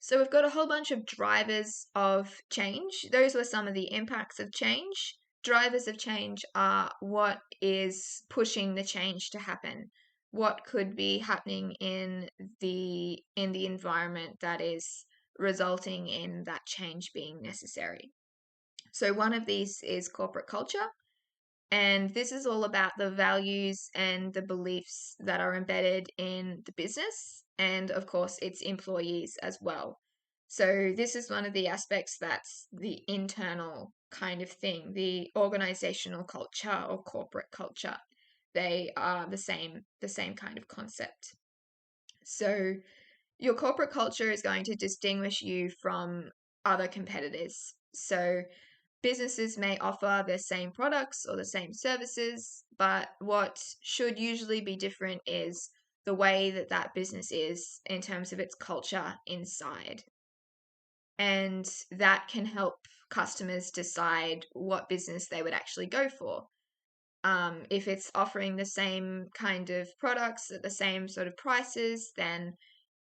So we've got a whole bunch of drivers of change. Those were some of the impacts of change. Drivers of change are what is pushing the change to happen. What could be happening in the environment that is resulting in that change being necessary. So one of these is corporate culture, and this is all about the values and the beliefs that are embedded in the business and, of course, its employees as well. So, this is one of the aspects that's the internal kind of thing, the organizational culture or corporate culture. They are the same kind of concept. So, your corporate culture is going to distinguish you from other competitors. So, businesses may offer the same products or the same services, but what should usually be different is the way that that business is in terms of its culture inside. And that can help customers decide what business they would actually go for. If it's offering the same kind of products at the same sort of prices, then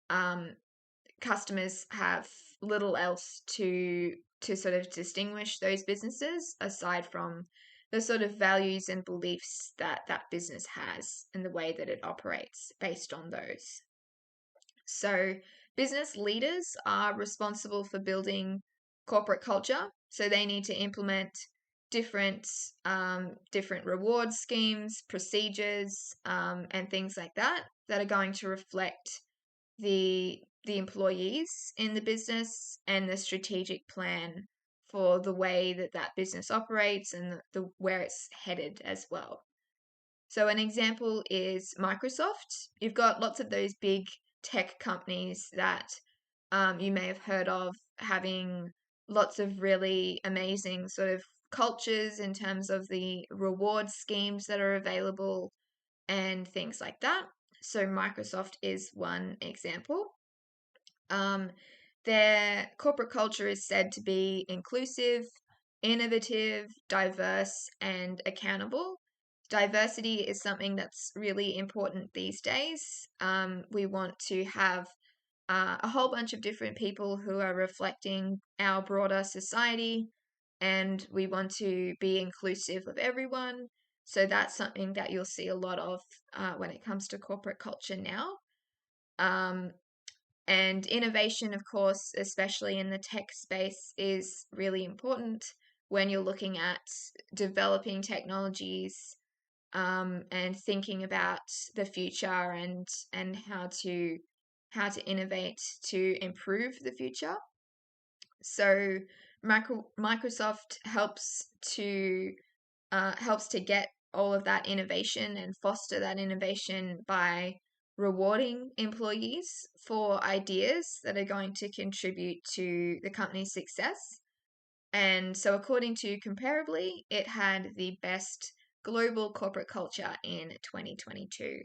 um, customers have little else to sort of distinguish those businesses aside from the sort of values and beliefs that that business has and the way that it operates based on those. So business leaders are responsible for building corporate culture, so they need to implement different different reward schemes, procedures, and things like that that are going to reflect the employees in the business and the strategic plan for the way that that business operates and the where it's headed as well. So an example is Microsoft. You've got lots of those big tech companies that you may have heard of having lots of really amazing sort of cultures in terms of the reward schemes that are available and things like that. So Microsoft is one example. Um, their corporate culture is said to be inclusive, innovative, diverse, and accountable. Diversity is something that's really important these days. We want to have a whole bunch of different people who are reflecting our broader society, and we want to be inclusive of everyone. So that's something that you'll see a lot of when it comes to corporate culture now. Um, and innovation, of course, especially in the tech space, is really important when you're looking at developing technologies and thinking about the future and how to innovate to improve the future. So Microsoft helps to get all of that innovation and foster that innovation by rewarding employees for ideas that are going to contribute to the company's success. And so, according to Comparably, it had the best global corporate culture in 2022.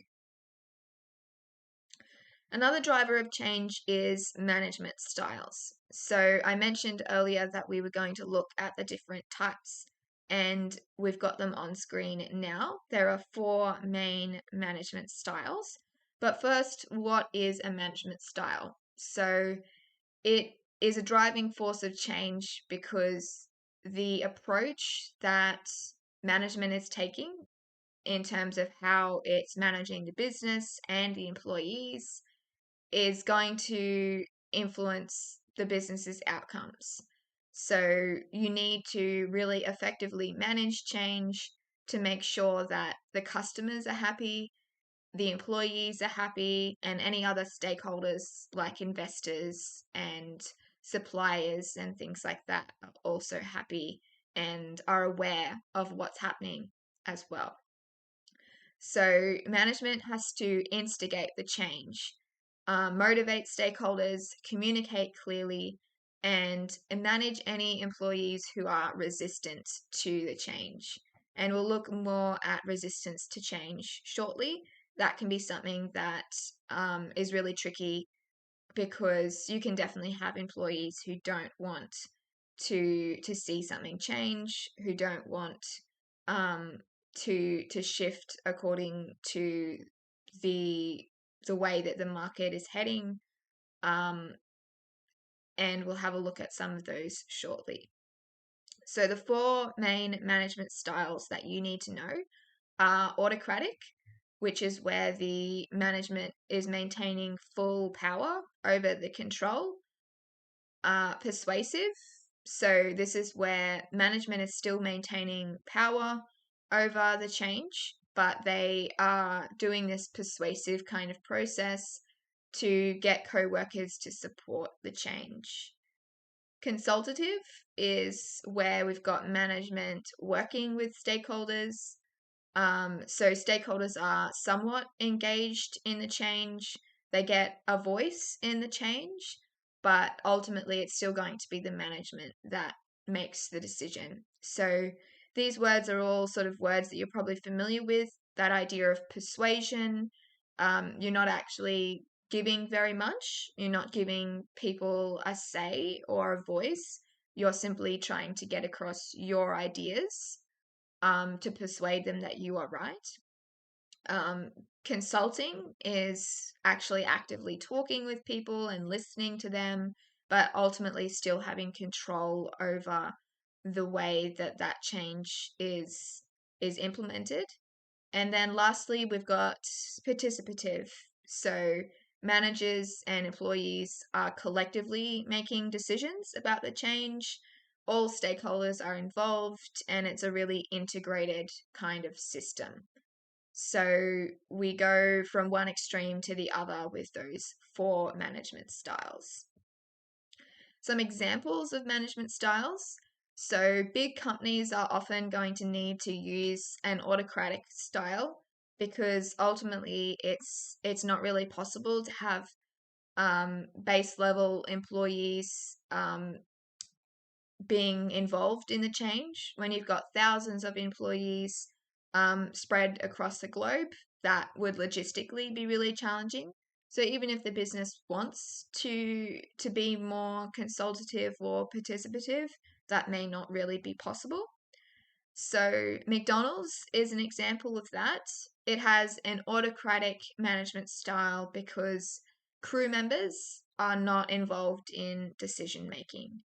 Another driver of change is management styles. So, I mentioned earlier that we were going to look at the different types, and we've got them on screen now. There are four main management styles. But first, what is a management style? So, it is a driving force of change because the approach that management is taking in terms of how it's managing the business and the employees is going to influence the business's outcomes. So you need to really effectively manage change to make sure that the customers are happy, the employees are happy, and any other stakeholders like investors and suppliers and things like that are also happy and are aware of what's happening as well. So, management has to instigate the change, motivate stakeholders, communicate clearly, and manage any employees who are resistant to the change. And we'll look more at resistance to change shortly. That can be something that is really tricky because you can definitely have employees who don't want to see something change, who don't want um, to shift according to the the way that the market is heading. Um, and we'll have a look at some of those shortly. So the 4 main management styles that you need to know are autocratic, which is where the management is maintaining full power over the control. Persuasive, so this is where management is still maintaining power over the change, but they are doing this persuasive kind of process to get co-workers to support the change. Consultative is where we've got management working with stakeholders. So stakeholders are somewhat engaged in the change. They get a voice in the change, but ultimately it's still going to be the management that makes the decision. So these words are all sort of words that you're probably familiar with. That idea of persuasion. You're not actually giving very much. You're not giving people a say or a voice. You're simply trying to get across your ideas to persuade them that you are right. Consulting is actually actively talking with people and listening to them, but ultimately still having control over the way that that change is implemented. And then lastly, we've got participative. So managers and employees are collectively making decisions about the change. All stakeholders are involved, and it's a really integrated kind of system. So we go from one extreme to the other with those 4 management styles. Some examples of management styles. So big companies are often going to need to use an autocratic style because ultimately it's not really possible to have base level employees being involved in the change. When you've got thousands of employees spread across the globe, that would logistically be really challenging. So even if the business wants to be more consultative or participative, that may not really be possible. So McDonald's is an example of that. It has an autocratic management style because crew members are not involved in decision making.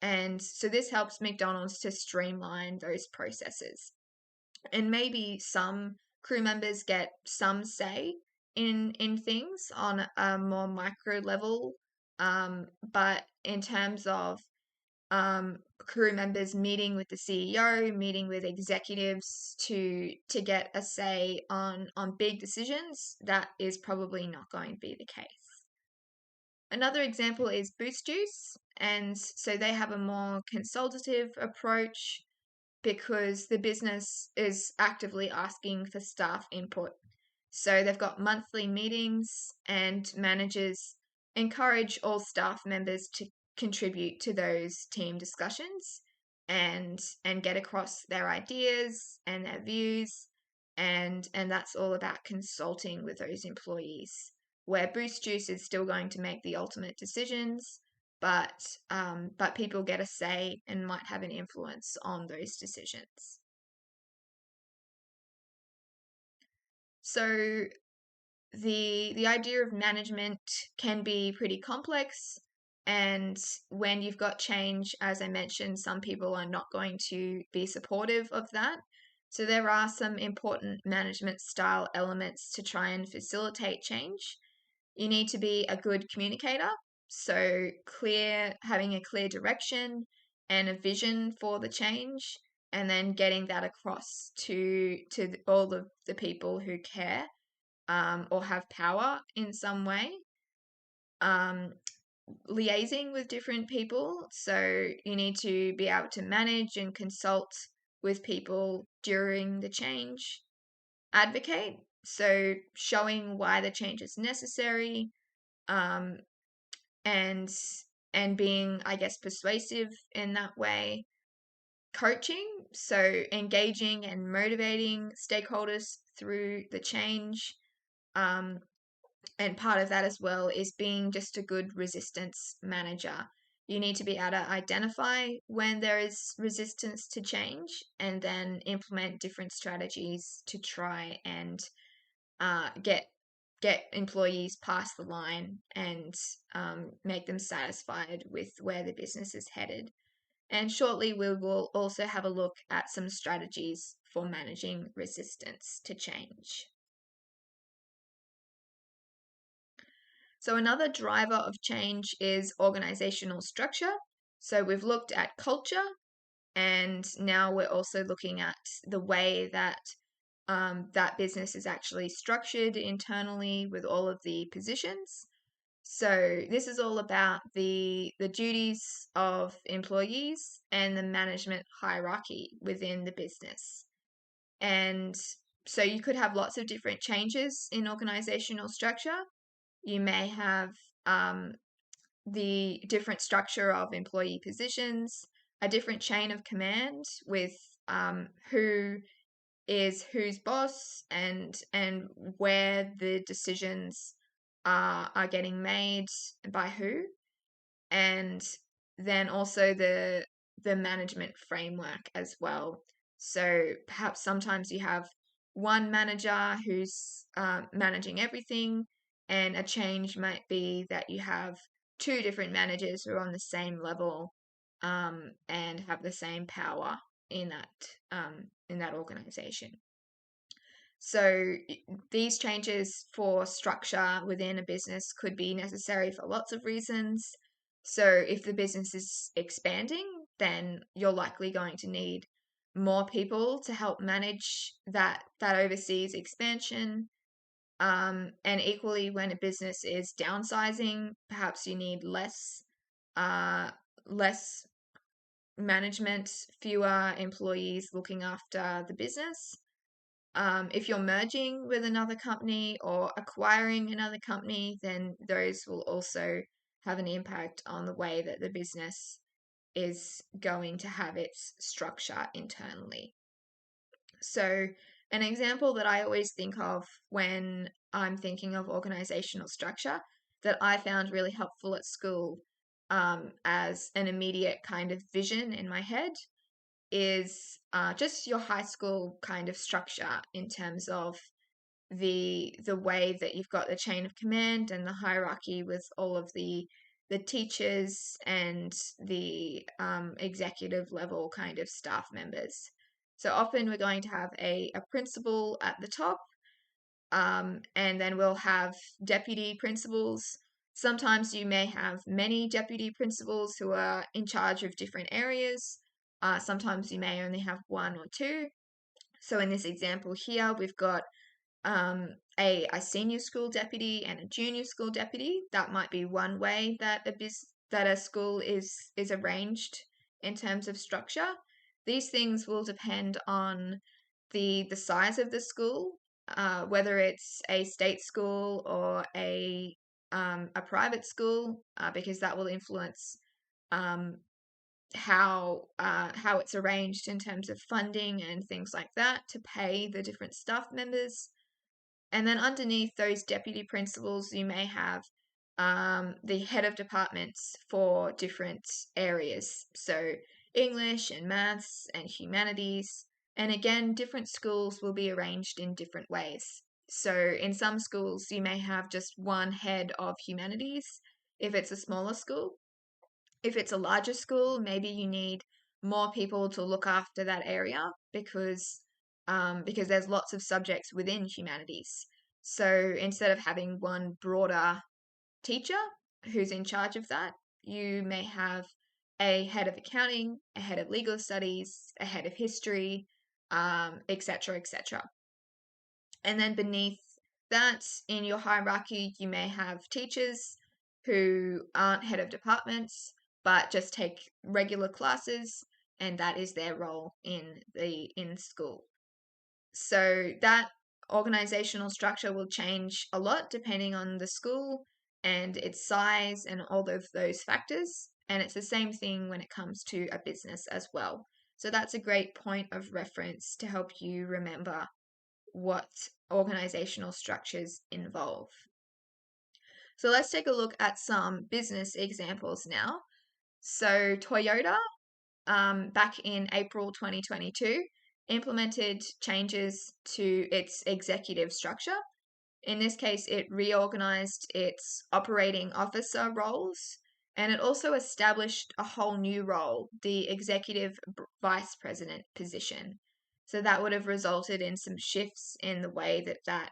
And so this helps McDonald's to streamline those processes. And maybe some crew members get some say in things on a more micro level. But in terms of crew members meeting with the CEO, meeting with executives to get a say on big decisions, that is probably not going to be the case. Another example is Boost Juice, and so they have a more consultative approach because the business is actively asking for staff input. So they've got monthly meetings, and managers encourage all staff members to contribute to those team discussions and get across their ideas and their views, and that's all about consulting with those employees, where Boost Juice is still going to make the ultimate decisions, but people get a say and might have an influence on those decisions. So the idea of management can be pretty complex, and when you've got change, as I mentioned, some people are not going to be supportive of that. So there are some important management style elements to try and facilitate change. You need to be a good communicator, so having a clear direction and a vision for the change, and then getting that across to all of the people who care or have power in some way. Liaising with different people, so you need to be able to manage and consult with people during the change. Advocate, so showing why the change is necessary, um, and being, I guess, persuasive in that way. Coaching, so engaging and motivating stakeholders through the change. And part of that as well is being just a good resistance manager. You need to be able to identify when there is resistance to change and then implement different strategies to try and get get employees past the line and make them satisfied with where the business is headed. And shortly, we will also have a look at some strategies for managing resistance to change. So another driver of change is organizational structure. So we've looked at culture, and now we're also looking at the way that that business is actually structured internally with all of the positions. So this is all about the duties of employees and the management hierarchy within the business. And so you could have lots of different changes in organizational structure. You may have the different structure of employee positions, a different chain of command with who is who's boss, and where the decisions are getting made by who, and then also the management framework as well. So perhaps sometimes you have one manager who's managing everything, and a change might be that you have two different managers who are on the same level and have the same power in that organization. So these changes for structure within a business could be necessary for lots of reasons. So if the business is expanding, then you're likely going to need more people to help manage that overseas expansion. And equally, when a business is downsizing, perhaps you need less management, fewer employees looking after the business. If you're merging with another company or acquiring another company, then those will also have an impact on the way that the business is going to have its structure internally. So, an example that I always think of when I'm thinking of organizational structure that I found really helpful at school as an immediate kind of vision in my head is just your high school kind of structure in terms of the way that you've got the chain of command and the hierarchy with all of the teachers and the executive level kind of staff members. So often we're going to have a principal at the top, and then we'll have deputy principals. Sometimes you may have many deputy principals who are in charge of different areas. Sometimes you may only have one or two. So in this example here, we've got a senior school deputy and a junior school deputy. That might be one way that a school is arranged in terms of structure. These things will depend on the size of the school, whether it's a state school or a private school, because that will influence how it's arranged in terms of funding and things like that to pay the different staff members. And then underneath those deputy principals, you may have the head of departments for different areas. So English and maths and humanities. And again, different schools will be arranged in different ways. So in some schools, you may have just one head of humanities if it's a smaller school. If it's a larger school, maybe you need more people to look after that area because there's lots of subjects within humanities. So instead of having one broader teacher who's in charge of that, you may have a head of accounting, a head of legal studies, a head of history, etc., etc. And then beneath that, in your hierarchy, you may have teachers who aren't head of departments, but just take regular classes, and that is their role in school. So that organizational structure will change a lot depending on the school and its size and all of those factors. And it's the same thing when it comes to a business as well. So that's a great point of reference to help you remember what organizational structures involve. So let's take a look at some business examples now. So Toyota, back in April 2022, implemented changes to its executive structure. In this case, it reorganized its operating officer roles, and it also established a whole new role, the executive vice president position. So that would have resulted in some shifts in the way that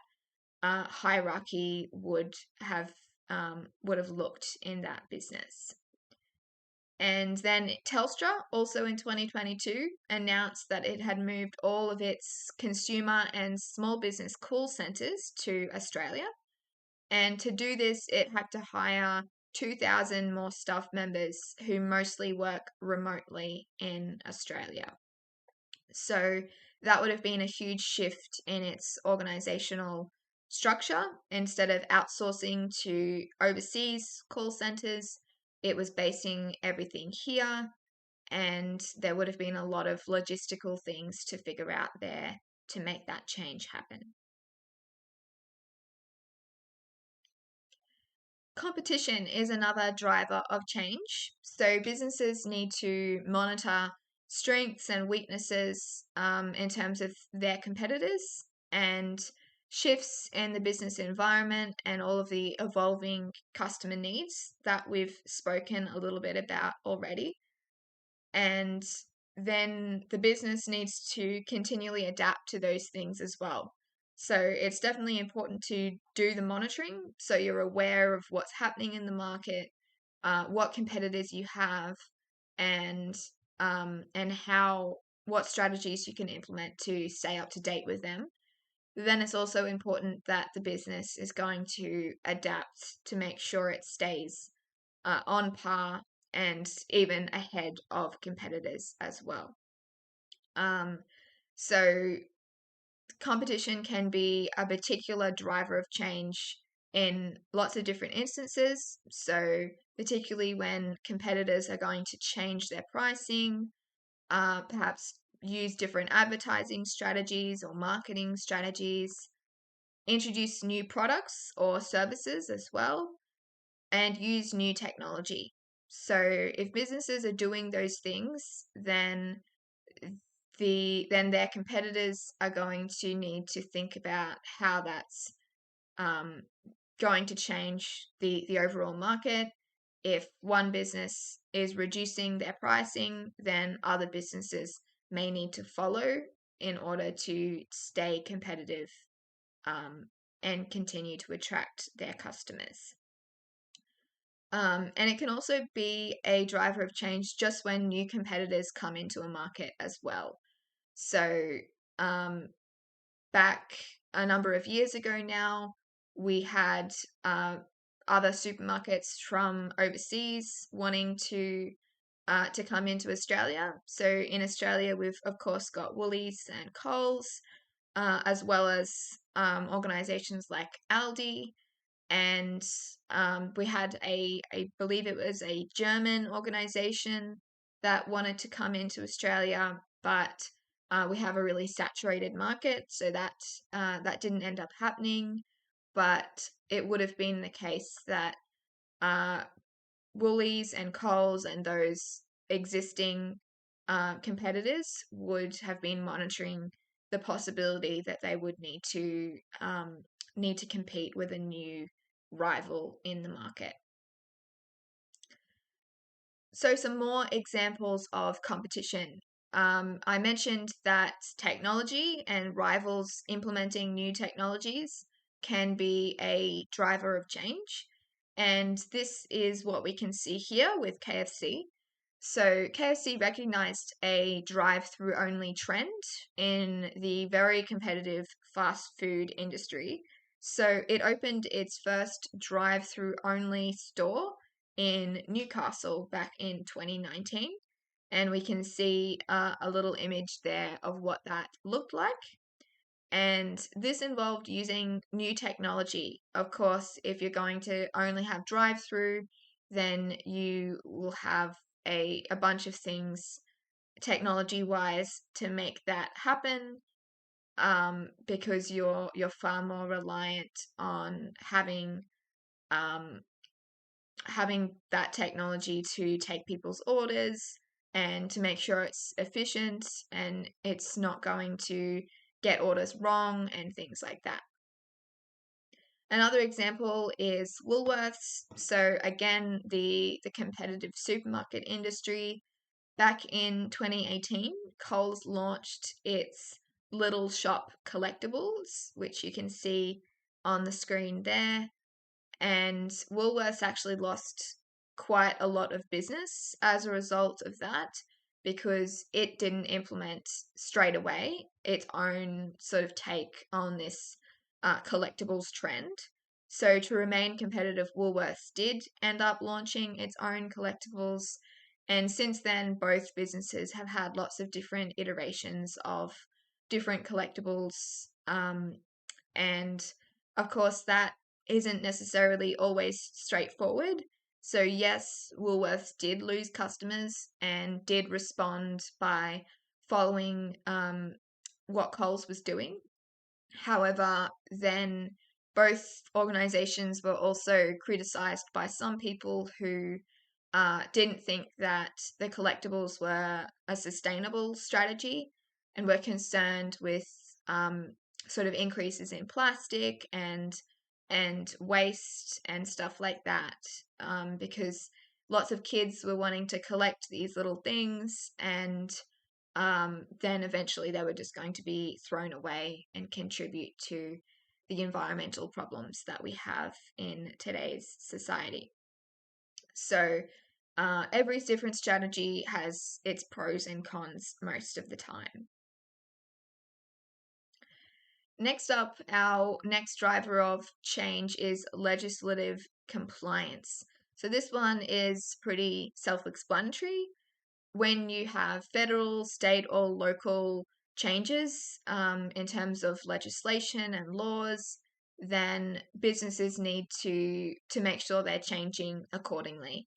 hierarchy would have looked in that business. And then Telstra, also in 2022, announced that it had moved all of its consumer and small business call centers to Australia. And to do this, it had to hire 2,000 more staff members who mostly work remotely in Australia. So that would have been a huge shift in its organizational structure. Instead of outsourcing to overseas call centers, it was basing everything here, and there would have been a lot of logistical things to figure out there to make that change happen. Competition is another driver of change. So businesses need to monitor strengths and weaknesses in terms of their competitors, and shifts in the business environment and all of the evolving customer needs that we've spoken a little bit about already. And then the business needs to continually adapt to those things as well. So it's definitely important to do the monitoring so you're aware of what's happening in the market, what competitors you have, and how what strategies you can implement to stay up to date with them. Then it's also important that the business is going to adapt to make sure it stays on par and even ahead of competitors as well. So competition can be a particular driver of change in lots of different instances. So particularly when competitors are going to change their pricing, perhaps use different advertising strategies or marketing strategies, introduce new products or services as well, and use new technology. So if businesses are doing those things, then their competitors are going to need to think about how that's going to change the overall market. If one business is reducing their pricing, then other businesses may need to follow in order to stay competitive and continue to attract their customers. And it can also be a driver of change just when new competitors come into a market as well. So, back a number of years ago now, we had other supermarkets from overseas wanting to come into Australia. So in Australia, we've of course got Woolies and Coles, as well as organisations like Aldi, and we had I believe it was a German organization that wanted to come into Australia, but we have a really saturated market, so that didn't end up happening. But it would have been the case that Woolies and Coles and those existing competitors would have been monitoring the possibility that they would need to compete with a new rival in the market. So some more examples of competition. I mentioned that technology and rivals implementing new technologies can be a driver of change. And this is what we can see here with KFC. So KFC recognized a drive-through only trend in the very competitive fast food industry. So it opened its first drive-through only store in Newcastle back in 2019. And we can see a little image there of what that looked like. And this involved using new technology. Of course, if you're going to only have drive-through, then you will have a bunch of things technology-wise to make that happen, because you're far more reliant on having that technology to take people's orders and to make sure it's efficient and it's not going to get orders wrong and things like that. Another example is Woolworths. So again, the competitive supermarket industry. Back in 2018, Coles launched its Little Shop collectibles, which you can see on the screen there. And Woolworths actually lost quite a lot of business as a result of that because it didn't implement straight away its own sort of take on this collectibles trend. So, to remain competitive, Woolworths did end up launching its own collectibles. And since then, both businesses have had lots of different iterations of different collectibles. And of course, that isn't necessarily always straightforward. So, yes, Woolworths did lose customers and did respond by following what Coles was doing. However, then both organizations were also criticized by some people who didn't think that the collectibles were a sustainable strategy and were concerned with sort of increases in plastic and waste and stuff like that, because lots of kids were wanting to collect these little things, and then eventually they were just going to be thrown away and contribute to the environmental problems that we have in today's society. So every different strategy has its pros and cons most of the time. Next up, our next driver of change is legislative compliance. So this one is pretty self-explanatory. When you have federal, state, or local changes in terms of legislation and laws, then businesses need to make sure they're changing accordingly.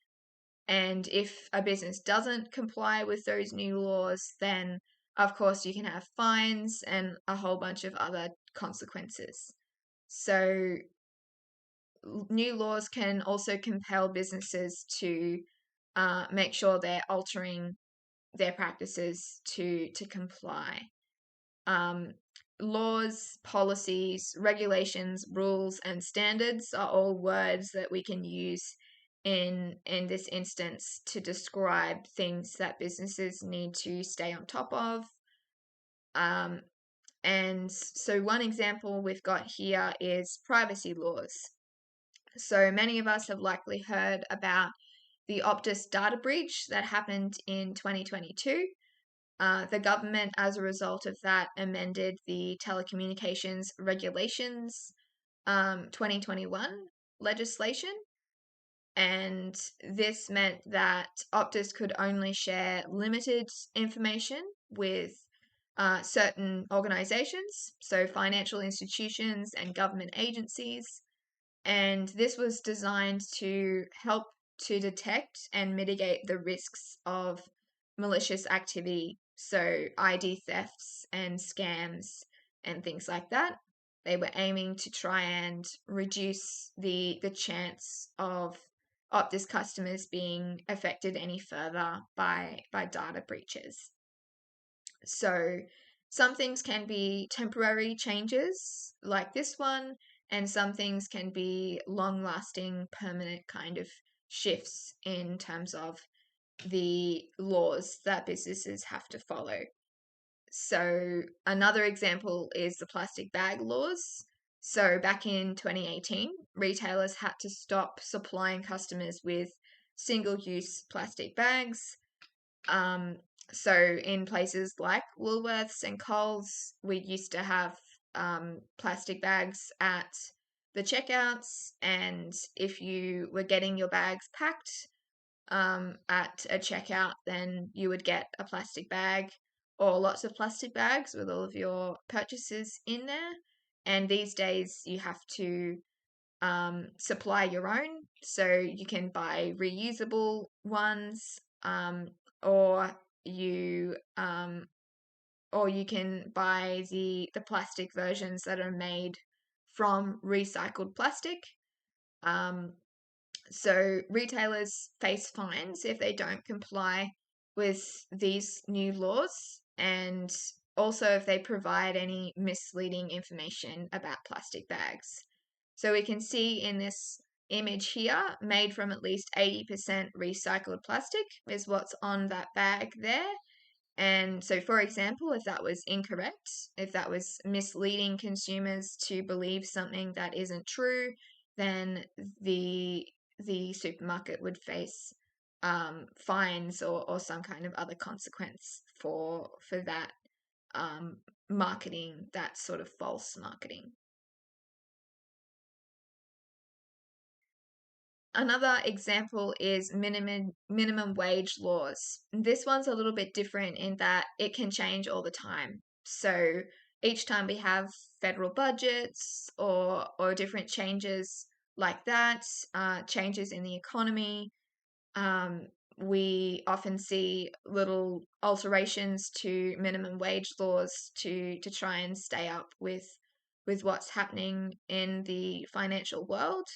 And if a business doesn't comply with those new laws, then of course you can have fines and a whole bunch of other consequences. So new laws can also compel businesses to make sure they're altering their practices to comply. Laws, policies, regulations, rules, and standards are all words that we can use in this instance to describe things that businesses need to stay on top of. And so one example we've got here is privacy laws. So many of us have likely heard about the Optus data breach that happened in 2022. The government, as a result of that, amended the Telecommunications Regulations 2021 legislation. And this meant that Optus could only share limited information with certain organizations, so financial institutions and government agencies. And this was designed to help to detect and mitigate the risks of malicious activity, so ID thefts and scams and things like that. They were aiming to try and reduce the chance of Optus customers being affected any further by data breaches. So some things can be temporary changes like this one, and some things can be long-lasting, permanent kind of shifts in terms of the laws that businesses have to follow. So another example is the plastic bag laws. So back in 2018, retailers had to stop supplying customers with single-use plastic bags. So in places like Woolworths and Coles, we used to have plastic bags at the checkouts, and if you were getting your bags packed at a checkout, then you would get a plastic bag or lots of plastic bags with all of your purchases in there. And these days, you have to supply your own, so you can buy reusable ones, or you can buy the plastic versions that are made from recycled plastic. So retailers face fines if they don't comply with these new laws, and also if they provide any misleading information about plastic bags. So we can see in this image here, made from at least 80% recycled plastic is what's on that bag there. And so, for example, if that was incorrect, if that was misleading consumers to believe something that isn't true, then the the supermarket would face fines or some kind of other consequence for that marketing, that sort of false marketing. Another example is minimum wage laws. This one's a little bit different in that it can change all the time. So each time we have federal budgets or different changes like that, changes in the economy, um, we often see little alterations to minimum wage laws to try and stay up with what's happening in the financial world.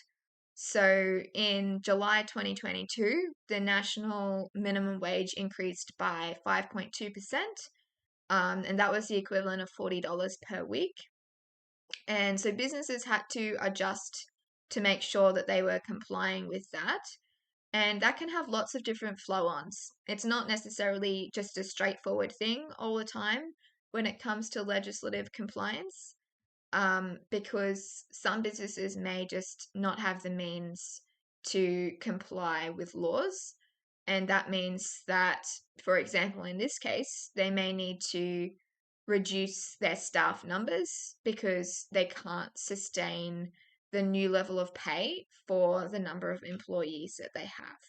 So in July 2022, the national minimum wage increased by 5.2%, and that was the equivalent of $40 per week. And so businesses had to adjust to make sure that they were complying with that. And that can have lots of different flow ons. It's not necessarily just a straightforward thing all the time when it comes to legislative compliance, because some businesses may just not have the means to comply with laws. And that means that, for example, in this case, they may need to reduce their staff numbers because they can't sustain the new level of pay for the number of employees that they have.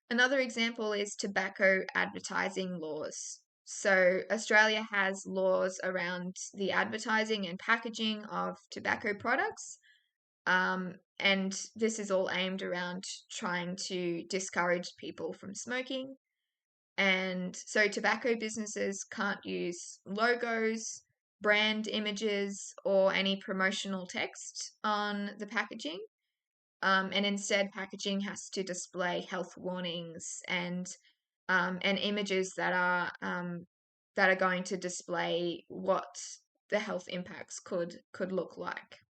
Another example is tobacco advertising laws. So, Australia has laws around the advertising and packaging of tobacco products. And this is all aimed around trying to discourage people from smoking. And so, tobacco businesses can't use logos, brand images, or any promotional text on the packaging. And instead, packaging has to display health warnings and images that are going to display what the health impacts could look like.